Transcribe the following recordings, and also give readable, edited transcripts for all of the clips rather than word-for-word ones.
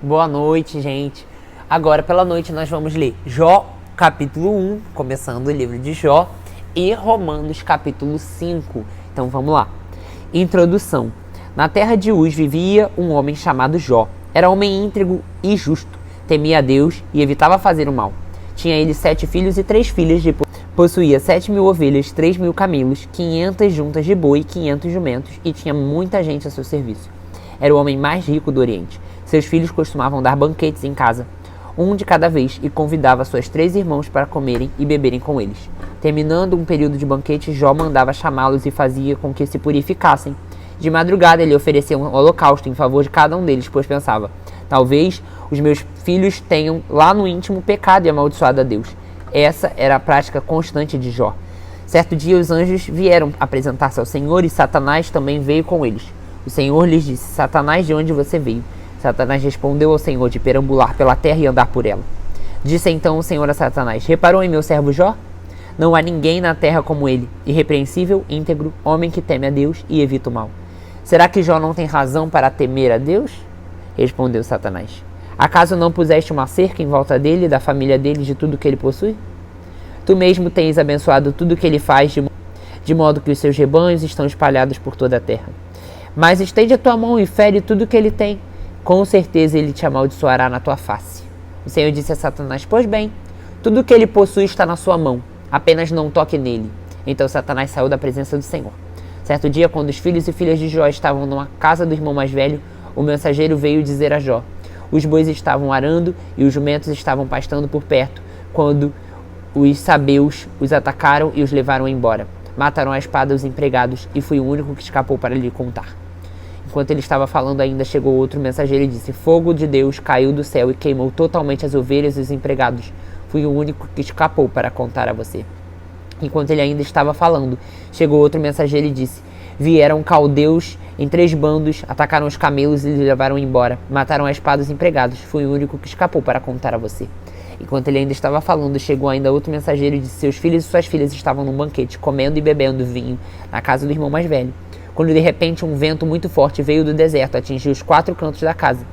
Boa noite, gente. Agora pela noite nós vamos ler Jó, capítulo 1, começando o livro de Jó, e Romanos, capítulo 5. Então vamos lá. Introdução. Na terra de Uz vivia um homem chamado Jó. Era homem íntegro e justo, temia a Deus e evitava fazer o mal. Tinha ele 7 filhos e 3 filhas, possuía 7.000 ovelhas, 3.000 camelos, 500 juntas de boi, 500 jumentos, e tinha muita gente a seu serviço. Era o homem mais rico do Oriente. Seus filhos costumavam dar banquetes em casa, um de cada vez, e convidava suas 3 irmãos para comerem e beberem com eles. Terminando um período de banquete, Jó mandava chamá-los e fazia com que se purificassem. De madrugada ele oferecia um holocausto em favor de cada um deles, pois pensava: talvez os meus filhos tenham lá no íntimo pecado e amaldiçoado a Deus. Essa era a prática constante de Jó. Certo dia os anjos vieram apresentar-se ao Senhor e Satanás também veio com eles. O Senhor lhes disse: Satanás, de onde você veio? Satanás respondeu ao Senhor: de perambular pela terra e andar por ela. Disse então o Senhor a Satanás: reparou em meu servo Jó? Não há ninguém na terra como ele, irrepreensível, íntegro, homem que teme a Deus e evita o mal. Será que Jó não tem razão para temer a Deus? Respondeu Satanás. Acaso não puseste uma cerca em volta dele, da família dele, de tudo que ele possui? Tu mesmo tens abençoado tudo que ele faz, de modo que os seus rebanhos estão espalhados por toda a terra. Mas estende a tua mão e fere tudo que ele tem. Com certeza ele te amaldiçoará na tua face. O Senhor disse a Satanás: pois bem, tudo que ele possui está na sua mão, apenas não toque nele. Então Satanás saiu da presença do Senhor. Certo dia, quando os filhos e filhas de Jó estavam numa casa do irmão mais velho, o mensageiro veio dizer a Jó: os bois estavam arando e os jumentos estavam pastando por perto, quando os sabeus os atacaram e os levaram embora. Mataram a espada os empregados, e fui o único que escapou para lhe contar. Enquanto ele estava falando ainda, chegou outro mensageiro e disse: fogo de Deus caiu do céu e queimou totalmente as ovelhas e os empregados. Fui o único que escapou para contar a você. Enquanto ele ainda estava falando, chegou outro mensageiro e disse: vieram caldeus em 3 bandos, atacaram os camelos e os levaram embora. Mataram a espada os empregados. Fui o único que escapou para contar a você. Enquanto ele ainda estava falando, chegou ainda outro mensageiro e disse: seus filhos e suas filhas estavam num banquete, comendo e bebendo vinho, na casa do irmão mais velho. Quando de repente um vento muito forte veio do deserto, atingiu os 4 cantos da casa,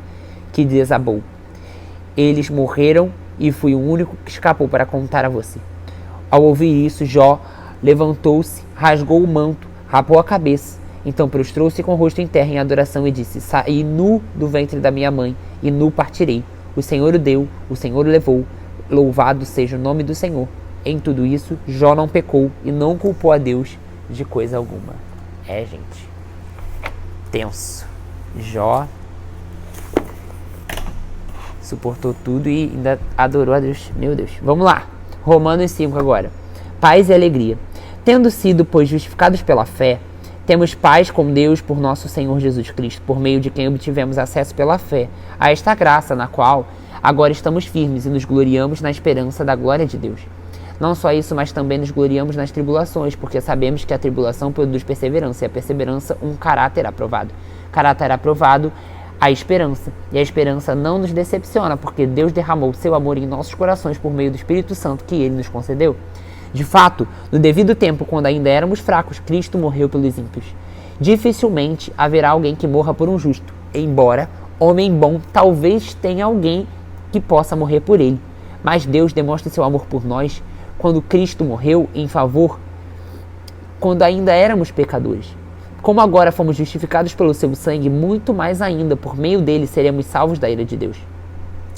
que desabou. Eles morreram e fui o único que escapou para contar a você. Ao ouvir isso, Jó levantou-se, rasgou o manto, rapou a cabeça. Então prostrou-se com o rosto em terra em adoração e disse: saí nu do ventre da minha mãe e nu partirei. O Senhor o deu, o Senhor o levou. Louvado seja o nome do Senhor. Em tudo isso, Jó não pecou e não culpou a Deus de coisa alguma. Gente, tenso. Jó suportou tudo e ainda adorou a Deus. Meu Deus. Vamos lá. Romanos 5 agora. Paz e alegria. Tendo sido, pois, justificados pela fé, temos paz com Deus por nosso Senhor Jesus Cristo, por meio de quem obtivemos acesso pela fé a esta graça, na qual agora estamos firmes e nos gloriamos na esperança da glória de Deus. Não só isso, mas também nos gloriamos nas tribulações, porque sabemos que a tribulação produz perseverança, e a perseverança um caráter aprovado. Caráter aprovado, a esperança. E a esperança não nos decepciona, porque Deus derramou seu amor em nossos corações por meio do Espírito Santo que Ele nos concedeu. De fato, no devido tempo, quando ainda éramos fracos, Cristo morreu pelos ímpios. Dificilmente haverá alguém que morra por um justo, embora, homem bom, talvez tenha alguém que possa morrer por ele. Mas Deus demonstra seu amor por nós quando Cristo morreu em favor, quando ainda éramos pecadores. Como agora fomos justificados pelo seu sangue, muito mais ainda, por meio dele, seremos salvos da ira de Deus.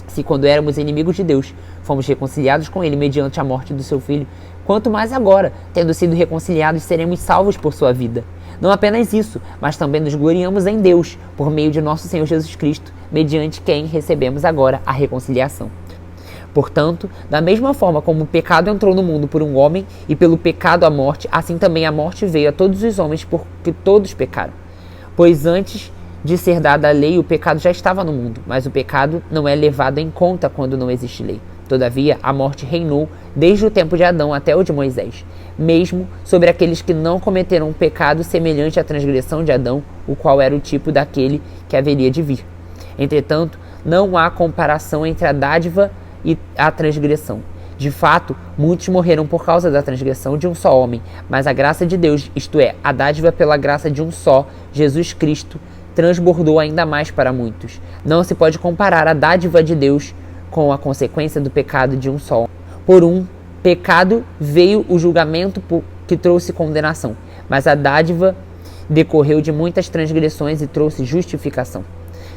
Se quando éramos inimigos de Deus, fomos reconciliados com ele mediante a morte do seu filho, quanto mais agora, tendo sido reconciliados, seremos salvos por sua vida. Não apenas isso, mas também nos gloriamos em Deus, por meio de nosso Senhor Jesus Cristo, mediante quem recebemos agora a reconciliação. Portanto, da mesma forma como o pecado entrou no mundo por um homem e pelo pecado a morte, assim também a morte veio a todos os homens porque todos pecaram. Pois antes de ser dada a lei, o pecado já estava no mundo, mas o pecado não é levado em conta quando não existe lei. Todavia, a morte reinou desde o tempo de Adão até o de Moisés, mesmo sobre aqueles que não cometeram um pecado semelhante à transgressão de Adão, o qual era o tipo daquele que haveria de vir. Entretanto, não há comparação entre a dádiva e a transgressão. De fato, muitos morreram por causa da transgressão de um só homem, mas a graça de Deus, isto é, a dádiva pela graça de um só, Jesus Cristo, transbordou ainda mais para muitos. Não se pode comparar a dádiva de Deus com a consequência do pecado de um só. Por um pecado veio o julgamento que trouxe condenação, mas a dádiva decorreu de muitas transgressões e trouxe justificação.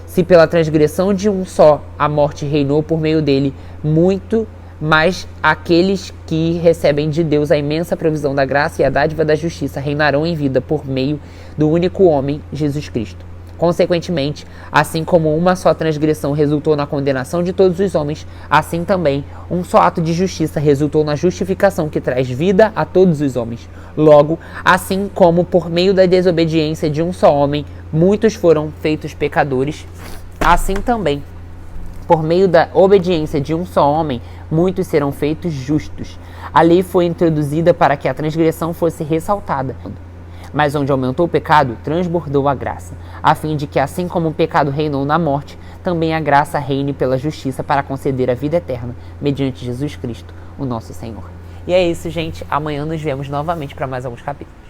Se pela transgressão de um só a morte reinou por meio dele, muito mais aqueles que recebem de Deus a imensa provisão da graça e a dádiva da justiça reinarão em vida por meio do único homem, Jesus Cristo. Consequentemente, assim como uma só transgressão resultou na condenação de todos os homens, assim também um só ato de justiça resultou na justificação que traz vida a todos os homens. Logo, assim como por meio da desobediência de um só homem, muitos foram feitos pecadores, assim também, por meio da obediência de um só homem, muitos serão feitos justos. A lei foi introduzida para que a transgressão fosse ressaltada. Mas onde aumentou o pecado, transbordou a graça, a fim de que, assim como o pecado reinou na morte, também a graça reine pela justiça para conceder a vida eterna, mediante Jesus Cristo, o nosso Senhor. E é isso, gente. Amanhã nos vemos novamente para mais alguns capítulos.